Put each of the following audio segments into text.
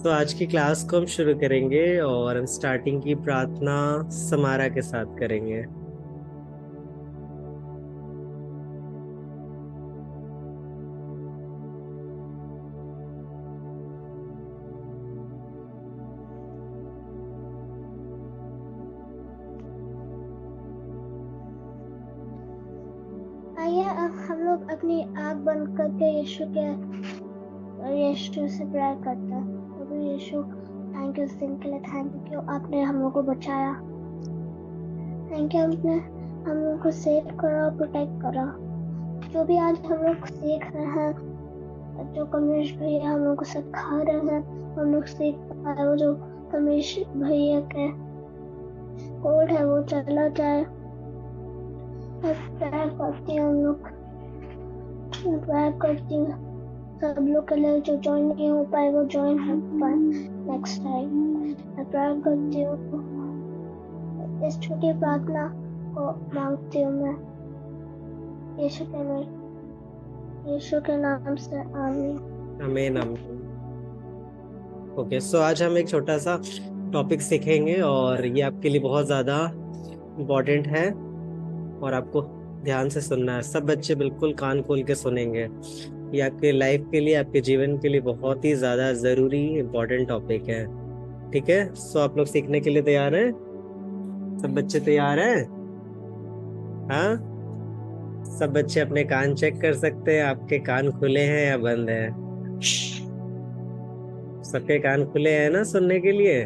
तो आज की क्लास को हम शुरू करेंगे और हम स्टार्टिंग की प्रार्थना समारा के साथ करेंगे। आइए अब हम लोग अपनी आँख बंद करके यीशु से प्रेयर करते हैं। प्रभु यीशु, थैंक यू इस दिन के लिए। थैंक यू आपने हम लोग को बचाया। थैंक यू आपने हम लोग को सेव करा और प्रोटेक्ट करा। जो भी आज हम लोग सीख रहे हैं, जो कमलेश भैया हम लोग को सिखा रहे हैं, हम लोग सीख पाए। वो जो कमलेश भैया के कोड है वो चला जाए। मैं प्रेयर करती हूँ, हम लोग प्रेयर करती हूँ सब लोग के लिए जो ज्वाइन नहीं हो पाए वो ज्वाइन हो पाए नेक्स्ट टाइम। मैं प्रेयर करती हूँ, इस छोटी प्रार्थना को मांगती हूँ मैं यीशु के नाम से, आमीन। आमीन आमीन। ओके, सो आज हम एक छोटा सा टॉपिक सीखेंगे और ये आपके लिए बहुत ज़्यादा इम्पोर्टेंट है और आपको ध्यान से सुनना है। सब बच्चे बिल्कुल कान खोल के सुनेंगे। ये आपके लाइफ के लिए, आपके जीवन के लिए बहुत ही ज़्यादा ज़रूरी इम्पोर्टेंट टॉपिक है। ठीक है, सो आप लोग सीखने के लिए तैयार हैं? सब बच्चे तैयार हैं? हाँ, सब बच्चे अपने कान चेक कर सकते हैं, आपके कान खुले हैं या बंद हैं? सबके कान खुले हैं ना सुनने के लिए?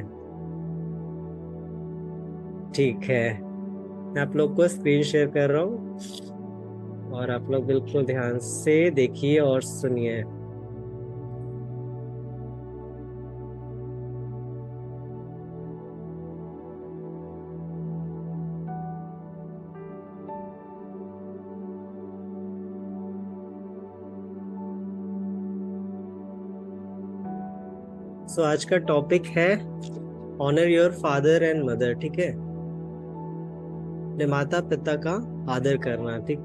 ठीक है, मैं आप लोग को स्क्रीन शेयर कर रहा हूँ और आप लोग बिल्कुल ध्यान से देखिए और सुनिए। सो आज का टॉपिक है honour your father and mother. ठीक है, अपने माता पिता का आदर करना। ठीक,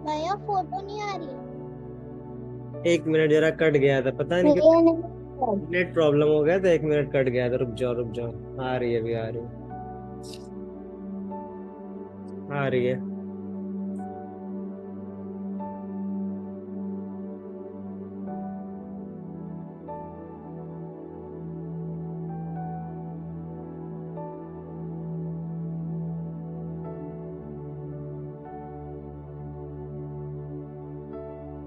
भैया फोटो नहीं आ रही। एक मिनट, जरा कट गया था, पता नहीं भैया क्यों नहीं, नेट प्रॉब्लम हो गया था। एक मिनट कट गया था, रुक जाओ रुक जाओ। आ रही है, अभी आ रही है, आ रही है।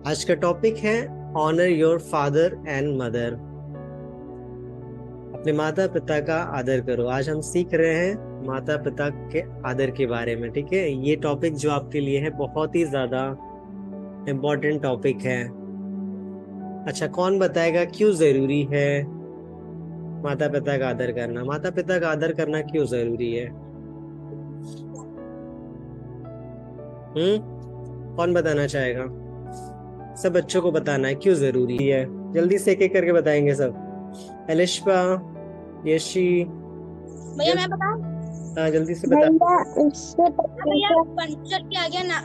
आज का टॉपिक है honour your father and mother. अपने माता पिता का आदर करो। आज हम सीख रहे हैं माता पिता के आदर के बारे में। ठीक है, ये टॉपिक जो आपके लिए है बहुत ही ज्यादा इम्पोर्टेंट टॉपिक है। अच्छा, कौन बताएगा क्यों जरूरी है माता पिता का आदर करना? माता पिता का आदर करना क्यों जरूरी है? कौन बताना चाहेगा? सब बच्चों को बताना है क्यों जरूरी है। जल्दी से एक एक करके बताएंगे सब। अलिशा, यशी, भैया मैं बताऊं? हाँ जल्दी से बता। भैया इससे भैया परमेश्वर के आगे ना,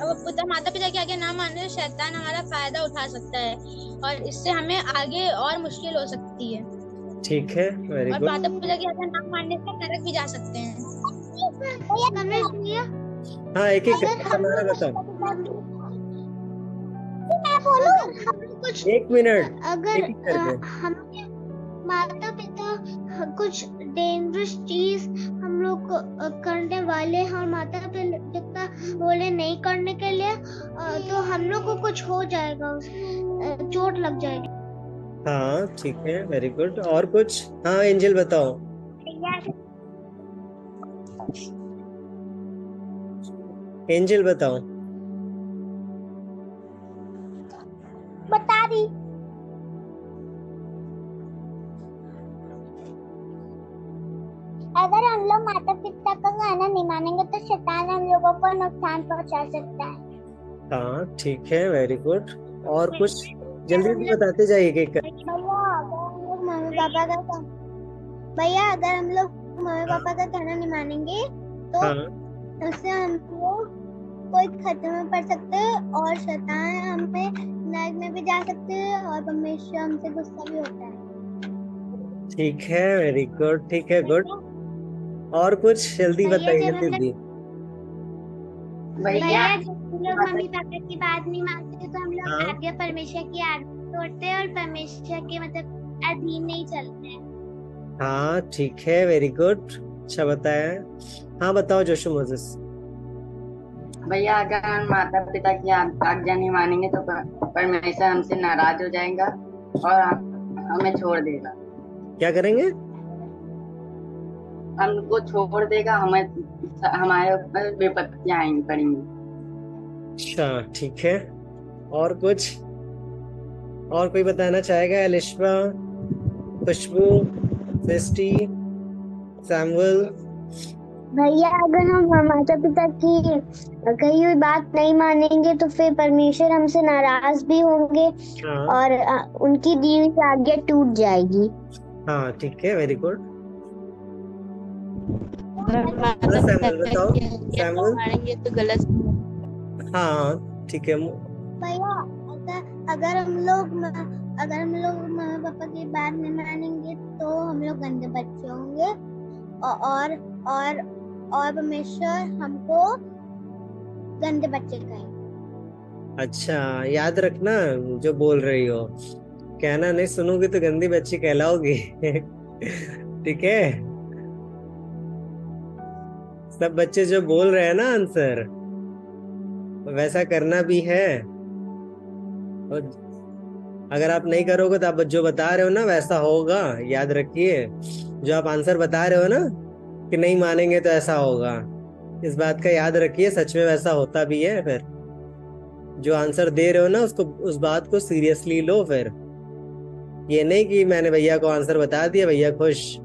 माता पिता के आगे ना मानने से शैतान हमारा फायदा उठा सकता है और इससे हमें आगे और मुश्किल हो सकती है। ठीक है, वेरी और गुड। माता पिता के आगे ना मानने से नरक भी जा सकते हैं। भैया हाँ, एक एक अगर करके हम समारा लोग बताओ। मैं बोलूं, हम लोग कुछ एक मिनट, अगर एक एक करके। हम माता पिता कुछ डेंजरस चीज हम लोग करने वाले हैं और माता पिता बोले नहीं करने के लिए, तो हम लोग को कुछ हो जाएगा, चोट लग जाएगी। हाँ ठीक है, वेरी गुड। और कुछ? हाँ एंजल बताओ। एंजल बताओ। बता दी। अगर हम लोग माता पिता का कहना नहीं मानेंगे तो शैतान हम लोगों को नुकसान पहुंचा सकता है। हाँ ठीक है, वेरी गुड। और कुछ? जल्दी जल्दी बताते जाइए एक एक करके। भैया अगर हम लोग मम्मी हाँ पापा का कहना नहीं मानेंगे तो हाँ उससे हम लोग कोई खतरे में पड़ सकते हैं और शैतान हमें नरक में भी जा सकते हैं और परमेश्वर हमसे गुस्सा भी होता है। ठीक है, वेरी गुड, ठीक है, गुड। और कुछ जल्दी भैया बताइए, जब हम जल्दी। भैया जब हम लोग मम्मी पापा की बात नहीं मानते तो हम लोग हाँ आगे परमेश्वर की आज्ञा तोड़ते हैं और परमेश्वर के मतलब अधीन नहीं चलते हैं। हाँ, ठीक है, वेरी गुड, अच्छा बताया। हाँ बताओ जोशु मोसेस। भैया अगर हम माता पिता की आज्ञा नहीं मानेंगे तो परमेश्वर हमसे नाराज हो जाएगा और हमें छोड़ देगा। क्या करेंगे? हमको छोड़ देगा, हमें हमारे ऊपर विपत्तियां आएंगी पड़ेंगी। अच्छा, ठीक है। और कुछ, और कोई बताना चाहेगा? एलिशा, खुशबू, सृष्टि, सैमुअल। भैया अगर हम माता पिता की कही हुई बात नहीं मानेंगे तो फिर परमेश्वर हमसे नाराज भी होंगे हाँ और उनकी दी हुई आज्ञा टूट जाएगी। हाँ, ठीक है, वेरी गुड। अगर माता पिता सैमुअल बताओ, की आज्ञा नहीं सैमुअल। मानेंगे तो गलत। हाँ, ठीक है। भैया अगर हम लोग मम्मी पापा की बात नहीं मानेंगे तो हम लोग गंदे बच्चे होंगे और और और परमेश्वर हमको गंदे बच्चे कहेंगे। अच्छा, याद रखना जो बोल रही हो, कहना नहीं सुनोगी तो गंदी बच्ची कहलाओगी। ठीक है। सब बच्चे जो बोल रहे हैं ना आंसर, वैसा करना भी है। और अगर आप नहीं करोगे तो आप जो बता रहे हो ना वैसा होगा, याद रखिए। जो आप आंसर बता रहे हो ना कि नहीं मानेंगे तो ऐसा होगा, इस बात का याद रखिए, सच में वैसा होता भी है। फिर जो आंसर दे रहे हो ना उसको, उस बात को सीरियसली लो। फिर ये नहीं कि मैंने भैया को आंसर बता दिया, भैया खुश।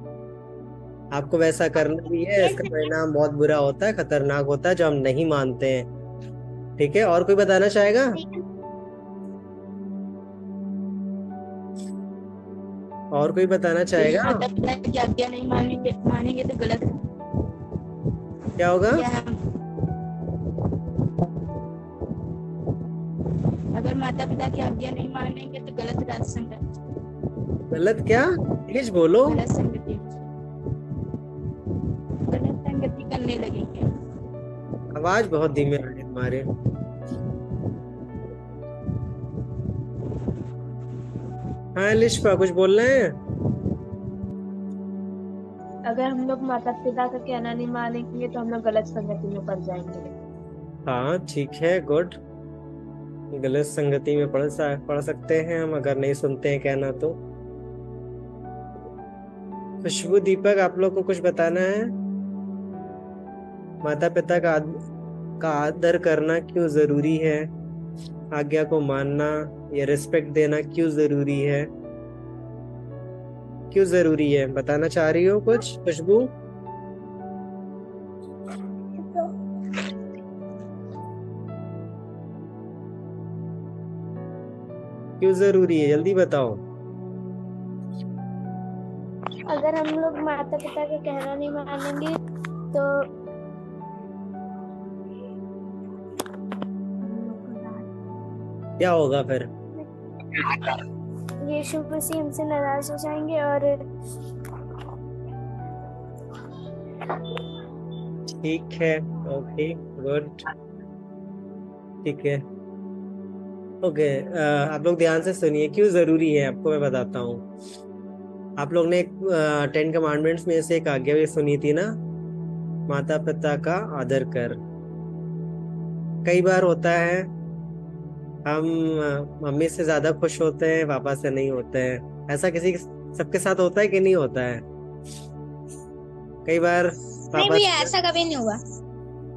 आपको वैसा करना भी है, इसका परिणाम बहुत बुरा होता है, खतरनाक होता है, जो हम नहीं मानते हैं। ठीक है, और कोई बताना चाहेगा? और कोई बताना चाहेगा? माता पिता की आज्ञा नहीं मानेंगे तो गलत। क्या होगा? अगर माता पिता की आज्ञा नहीं मानेंगे तो गलत रास्ते संगति। गलत क्या? तेज बोलो। गलत संगति करने लगेंगे। आवाज बहुत धीमे आ रही है तुम्हारे। हाँ लिशा, कुछ बोल रहे हैं? अगर हम लोग माता पिता का कहना नहीं मानेंगे तो हम लोग गलत संगति में पड़ जाएंगे। हाँ, ठीक है, गुड। गलत संगति में पढ़ सकते हैं हम अगर नहीं सुनते हैं कहना तो। खुशबू, दीपक, आप लोग को कुछ बताना है? माता पिता का आदर करना क्यों जरूरी है? आज्ञा को मानना या रिस्पेक्ट देना क्यों जरूरी है? क्यों जरूरी है बताना चाह रही हो कुछ खुशबू? क्यों जरूरी है, जल्दी बताओ। अगर हम लोग माता पिता का कहना नहीं मानेंगे तो क्या होगा फिर? यीशु मसीह हमसे नाराज हो जाएंगे और ठीक है, ओके, गुड, ठीक है, ओके। आप लोग ध्यान से सुनिए, क्यों जरूरी है आपको मैं बताता हूँ। आप लोग ने 10 कमांडमेंट्स में से एक आज्ञा भी सुनी थी ना, माता पिता का आदर कर। कई बार होता है हम मम्मी से ज्यादा खुश होते हैं, पापा से नहीं होते हैं। ऐसा सबके साथ होता है कि नहीं होता है? कई बार नहीं भैया, ऐसा कभी नहीं हुआ।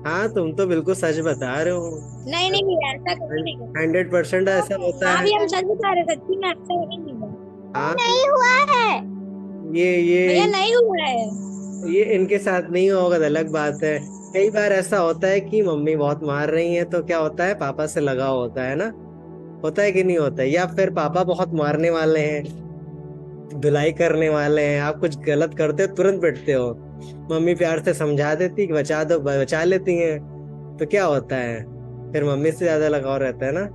हाँ, तुम तो बिल्कुल सच बता रहे हो। नहीं भैया, ऐसा कभी नहीं हुआ। 100% ऐसा होता है। भी हम सच बता रहे, सच्ची में ऐसा कभी नहीं हुआ। हाँ, नहीं हुआ है। ये भैया नहीं हुआ है। ये इनके साथ नहीं होगा तो अलग बात है। कई बार ऐसा होता है कि मम्मी बहुत मार रही है तो क्या होता है, पापा से लगाव होता है ना, होता है कि नहीं होता है? या फिर पापा बहुत मारने वाले हैं, धुलाई करने वाले हैं, आप कुछ गलत करते हो तुरंत पिटते हो, मम्मी प्यार से समझा देती कि बचा दो, बचा लेती हैं, तो क्या होता है, फिर मम्मी से ज्यादा लगाव रहता है ना,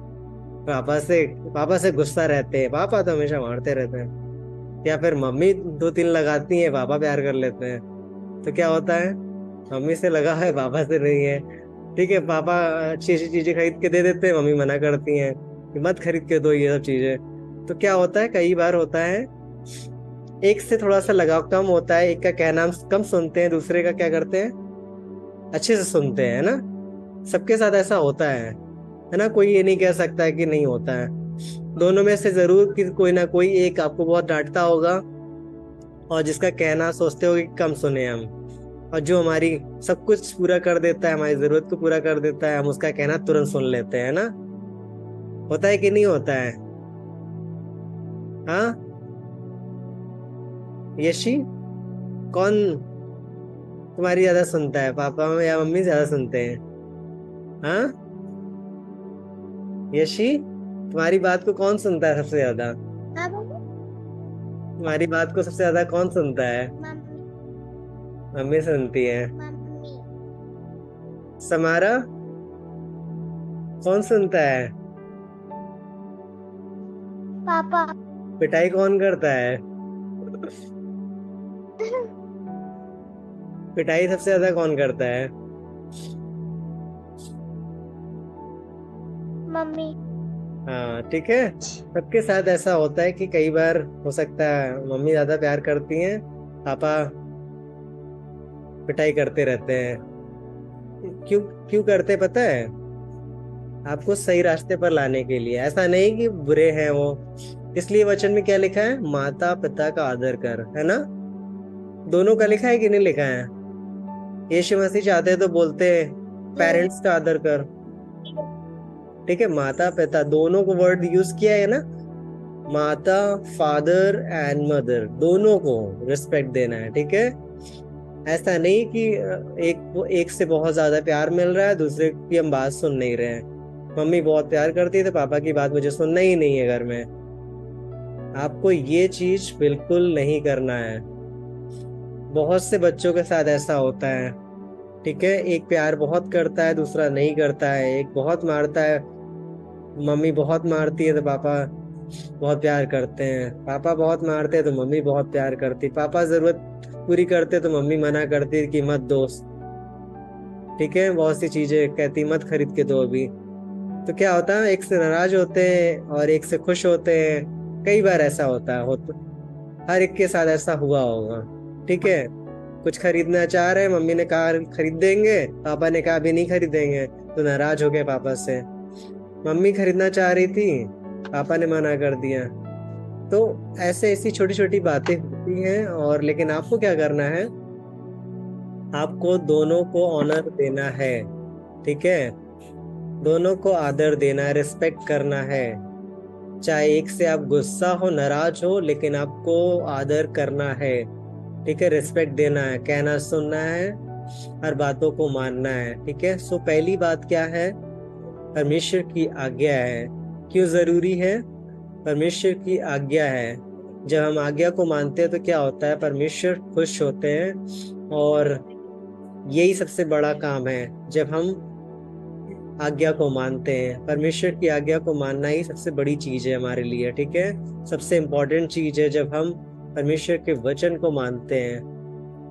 पापा से गुस्सा रहते हैं, पापा तो हमेशा मारते रहते हैं। या फिर मम्मी 2-3 लगाती है, पापा प्यार कर लेते हैं। तो क्या होता है, मम्मी से लगा है, पापा से नहीं है। ठीक है, पापा अच्छी अच्छी चीजें खरीद के दे देते हैं, मम्मी मना करती हैं कि मत खरीद के दो ये सब चीजें। तो क्या होता है, कई बार होता है एक से थोड़ा सा लगाव कम होता है, एक का कहना हम कम सुनते हैं, दूसरे का क्या करते हैं, अच्छे से सुनते हैं, है ना। सबके साथ ऐसा होता है ना। कोई ये नहीं कह सकता है कि नहीं होता है। दोनों में से जरूर कि कोई ना कोई एक आपको बहुत डांटता होगा, और जिसका कहना सोचते हो कि कम सुने हम, और जो हमारी सब कुछ पूरा कर देता है, हमारी जरूरत को पूरा कर देता है, हम उसका कहना तुरंत सुन लेते हैं ना। होता है कि नहीं होता है? हाँ यशी, कौन तुम्हारी ज्यादा सुनता है, पापा या मम्मी ज्यादा सुनते हैं? हाँ यशी, तुम्हारी बात को कौन सुनता है सबसे ज्यादा? हाँ बाबू। तुम्हारी बात को सबसे ज्यादा कौन सुनता है? मम्मी। मम्मी सुनती है। मम्मी। समारा, कौन सुनता है? पापा। पिटाई कौन करता है? पिटाई सबसे ज्यादा कौन करता है? मम्मी। हाँ ठीक है, सबके साथ ऐसा होता है कि कई बार हो सकता है मम्मी ज्यादा प्यार करती हैं, पापा पिटाई करते रहते हैं। क्यों क्यों करते पता है? आपको सही रास्ते पर लाने के लिए, ऐसा नहीं कि बुरे हैं वो। इसलिए वचन में क्या लिखा है, माता पिता का आदर कर, है ना। दोनों का लिखा है कि नहीं लिखा है? यीशु मसीह चाहते हैं तो बोलते पेरेंट्स का आदर कर। ठीक है, माता पिता दोनों को वर्ड यूज किया है ना, माता, फादर एंड मदर, दोनों को रिस्पेक्ट देना है। ठीक है, ऐसा नहीं कि एक से बहुत ज्यादा प्यार मिल रहा है, दूसरे की हम बात सुन नहीं रहे हैं। मम्मी बहुत प्यार करती है तो पापा की बात मुझे सुनना ही नहीं है घर में। आपको ये चीज बिल्कुल नहीं करना है। बहुत से बच्चों के साथ ऐसा होता है। ठीक है, एक प्यार बहुत करता है, दूसरा नहीं करता है। एक बहुत मारता है, मम्मी बहुत मारती है तो पापा बहुत प्यार करते हैं। पापा बहुत मारते हैं तो मम्मी बहुत प्यार करती। पापा जरूरत पूरी करते तो मम्मी मना करती कि मत दोस्त। ठीक है, बहुत सी चीजें कहती मत खरीद के दो अभी। तो क्या होता है, एक से नाराज होते हैं और एक से खुश होते हैं। कई बार ऐसा होता है, हर एक के साथ ऐसा हुआ होगा। ठीक है, कुछ खरीदना चाह रहे हैं, मम्मी ने कहा खरीद देंगे, पापा ने कहा अभी नहीं खरीदेंगे, तो नाराज हो गए पापा से। मम्मी खरीदना चाह रही थी, पापा ने मना कर दिया। तो ऐसी छोटी छोटी बातें होती हैं। और लेकिन आपको क्या करना है, आपको दोनों को ऑनर देना है। ठीक है, दोनों को आदर देना है, रिस्पेक्ट करना है। चाहे एक से आप गुस्सा हो, नाराज हो, लेकिन आपको आदर करना है। ठीक है, रिस्पेक्ट देना है, कहना सुनना है, हर बातों को मानना है। ठीक है, सो पहली बात क्या है, परमेश्वर की आज्ञा है। क्यों जरूरी है? परमेश्वर की आज्ञा है। जब हम आज्ञा को मानते हैं तो क्या होता है, परमेश्वर खुश होते हैं। और यही सबसे बड़ा काम है, जब हम आज्ञा को मानते हैं। परमेश्वर की आज्ञा को मानना ही सबसे बड़ी चीज है हमारे लिए। ठीक है, सबसे इम्पोर्टेंट चीज है जब हम परमेश्वर के वचन को मानते हैं।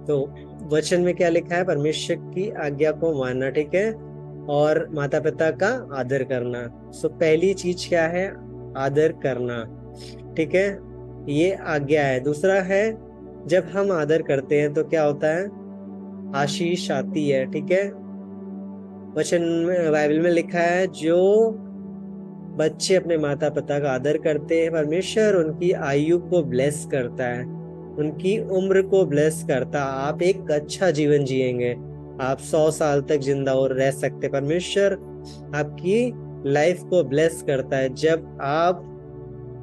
तो वचन में क्या लिखा है, परमेश्वर की आज्ञा को मानना। ठीक है, और माता पिता का आदर करना। सो पहली चीज क्या है, आदर करना। ठीक है, ये आज्ञा है। दूसरा है, जब हम आदर करते हैं तो क्या होता है, आशीष आती है। ठीक है, वचन में बाइबल में लिखा है, जो बच्चे अपने माता पिता का आदर करते हैं, परमेश्वर उनकी आयु को ब्लेस करता है, उनकी उम्र को ब्लेस करता है। आप एक अच्छा जीवन जिएंगे, आप 100 साल तक जिंदा और रह सकते। परमेश्वर आपकी लाइफ को ब्लेस करता है जब आप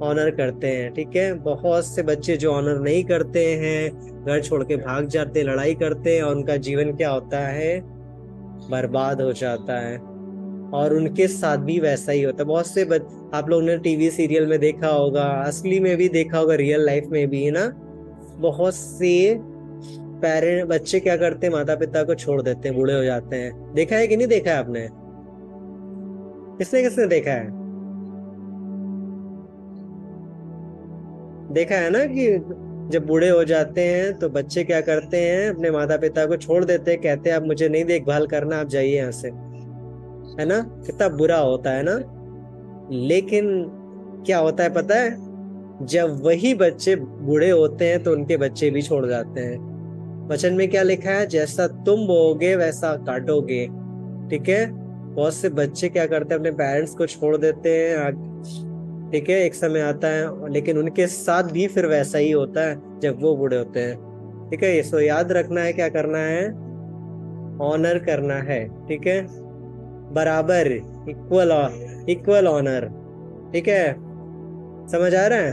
ऑनर करते हैं। ठीक है, बहुत से बच्चे जो ऑनर नहीं करते हैं, घर छोड़ के भाग जाते, लड़ाई करते हैं, और उनका जीवन क्या होता है, बर्बाद हो जाता है। और उनके साथ भी वैसा ही होता है। बहुत से आप लोगों ने टीवी सीरियल में देखा होगा, असली में भी देखा होगा, रियल लाइफ में भी, है ना। बहुत से बच्चे क्या करते हैं, माता पिता को छोड़ देते हैं, बूढ़े हो जाते हैं। देखा है कि नहीं देखा है आपने? किसने किसने देखा है? देखा है ना कि जब बूढ़े हो जाते हैं तो बच्चे क्या करते हैं, अपने माता पिता को छोड़ देते हैं, कहते हैं आप मुझे नहीं देखभाल करना, आप जाइए यहाँ से, है ना? कितना बुरा होता है ना। लेकिन क्या होता है पता है, जब वही बच्चे बूढ़े होते हैं तो उनके बच्चे भी छोड़ जाते हैं। वचन में क्या लिखा है, जैसा तुम बोओगे वैसा काटोगे। ठीक है, बहुत से बच्चे क्या करते हैं, अपने पेरेंट्स को छोड़ देते हैं। ठीक है, एक समय आता है, लेकिन उनके साथ भी फिर वैसा ही होता है जब वो बूढ़े होते हैं। ठीक है, सो याद रखना है, क्या करना है, ऑनर करना है। ठीक है, बराबर, इक्वल, इक्वल ऑनर। ठीक है, समझ आ रहा है?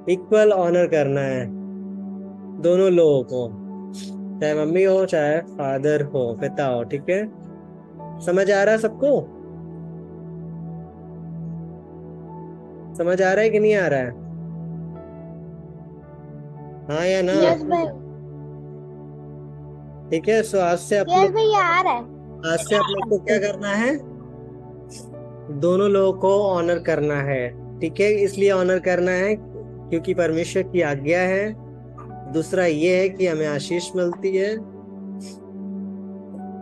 इक्वल ऑनर करना है दोनों लोगों को, चाहे मम्मी हो चाहे फादर हो, पिता हो। ठीक है, समझ आ रहा है सबको? समझ आ रहा है कि नहीं आ रहा है? हाँ या ना? यस भाई, ठीक है, सो आज से आप यस लोग, भैया आ रहा है। आज से आप लोग को क्या करना है, दोनों लोगों को ऑनर करना है। ठीक है, इसलिए ऑनर करना है क्योंकि परमेश्वर की आज्ञा है। दूसरा ये है कि हमें आशीष मिलती है,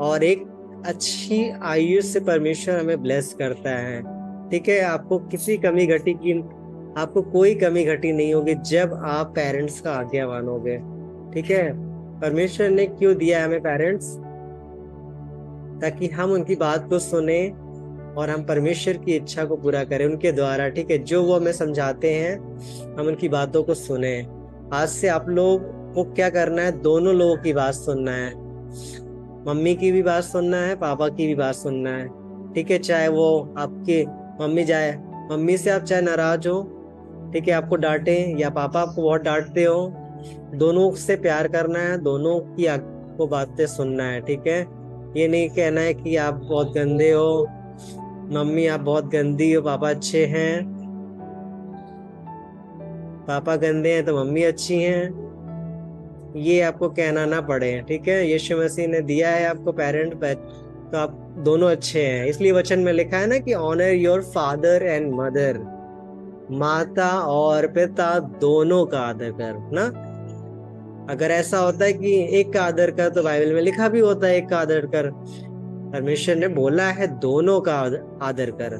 और एक अच्छी आयु से परमेश्वर हमें ब्लेस करता है। ठीक है, आपको किसी कमी घटी की, आपको कोई कमी घटी नहीं होगी जब आप पेरेंट्स का आज्ञा मानोगे। ठीक है, परमेश्वर ने क्यों दिया हमें पेरेंट्स, ताकि हम उनकी बात को सुने और हम परमेश्वर की इच्छा को पूरा करें उनके द्वारा। ठीक है, जो वो हमें समझाते हैं हम उनकी बातों को सुने। आज से आप लोग को क्या करना है, दोनों लोगों की बात सुनना है, मम्मी की भी बात सुनना है, पापा की भी बात सुनना है। ठीक है, चाहे वो आपके मम्मी से आप चाहे नाराज हो, ठीक है, आपको डांटे, या पापा आपको बहुत डांटते हो, दोनों से प्यार करना है, दोनों की आपको बातें सुनना है। ठीक है, ये नहीं कहना है कि आप बहुत गंदे हो, मम्मी आप बहुत गंदी हो, पापा अच्छे हैं, पापा गंदे हैं तो मम्मी अच्छी हैं, ये आपको कहना ना पड़े। ठीक है, यीशु मसीह ने दिया है आपको पेरेंट, तो आप दोनों अच्छे हैं। इसलिए वचन में लिखा है ना कि honour your father and mother, माता और पिता दोनों का आदर कर ना। अगर ऐसा होता है कि एक का आदर कर, तो बाइबल में लिखा भी होता है एक का आदर कर। परमेश्वर ने बोला है दोनों का आदर कर,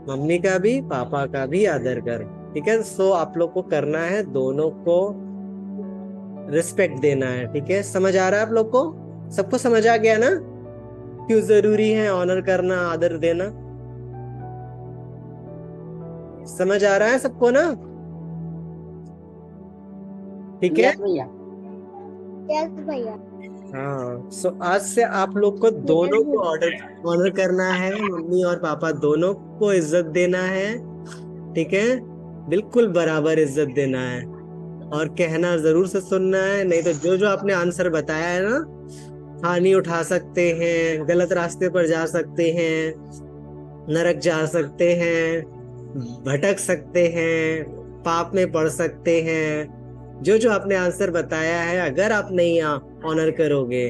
मम्मी का भी पापा का भी आदर कर। ठीक है, सो आप लोग को करना है, दोनों को रिस्पेक्ट देना है। ठीक है, समझ आ रहा है आप लोग को? सबको समझ आ गया ना क्यों जरूरी है ऑनर करना, आदर देना? समझ आ रहा है सबको ना? ठीक है, यस भैया। यस भैया। हाँ, सो आज से आप लोग को दोनों को ऑनर करना है, मम्मी और पापा दोनों को इज्जत देना है। ठीक है, बिल्कुल बराबर इज्जत देना है, और कहना जरूर से सुनना है, नहीं तो जो जो आपने आंसर बताया है ना, हानि उठा सकते हैं, गलत रास्ते पर जा सकते हैं, नरक जा सकते हैं, भटक सकते हैं, पाप में पड़ सकते हैं। जो जो आपने आंसर बताया है, अगर आप नहीं ऑनर करोगे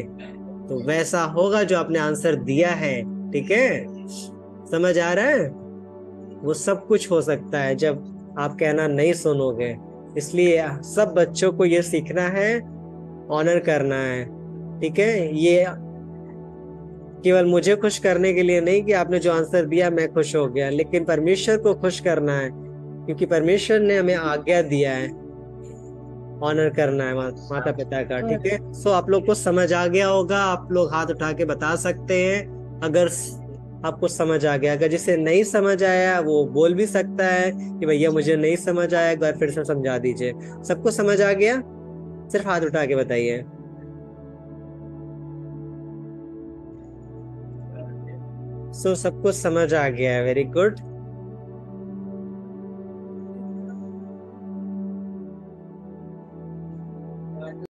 तो वैसा होगा जो आपने आंसर दिया है। ठीक है, समझ आ रहा है? वो सब कुछ हो सकता है जब आप कहना नहीं सुनोगे। इसलिए सब बच्चों को ये सीखना है, ऑनर करना है। ठीक है, ये केवल मुझे खुश करने के लिए नहीं कि आपने जो आंसर दिया मैं खुश हो गया, लेकिन परमेश्वर को खुश करना है, क्योंकि परमेश्वर ने हमें आज्ञा दिया है ऑनर करना है माता पिता का। ठीक है, सो आप लोग को समझ आ गया होगा, आप लोग हाथ उठा के बता सकते हैं अगर आपको समझ आ गया। अगर जिसे नहीं समझ आया वो बोल भी सकता है कि भैया मुझे नहीं समझ आया, एक बार फिर से समझा दीजिए। सबको समझ आ गया? सिर्फ हाथ उठा के बताइए। सो सबको समझ आ गया है, वेरी गुड।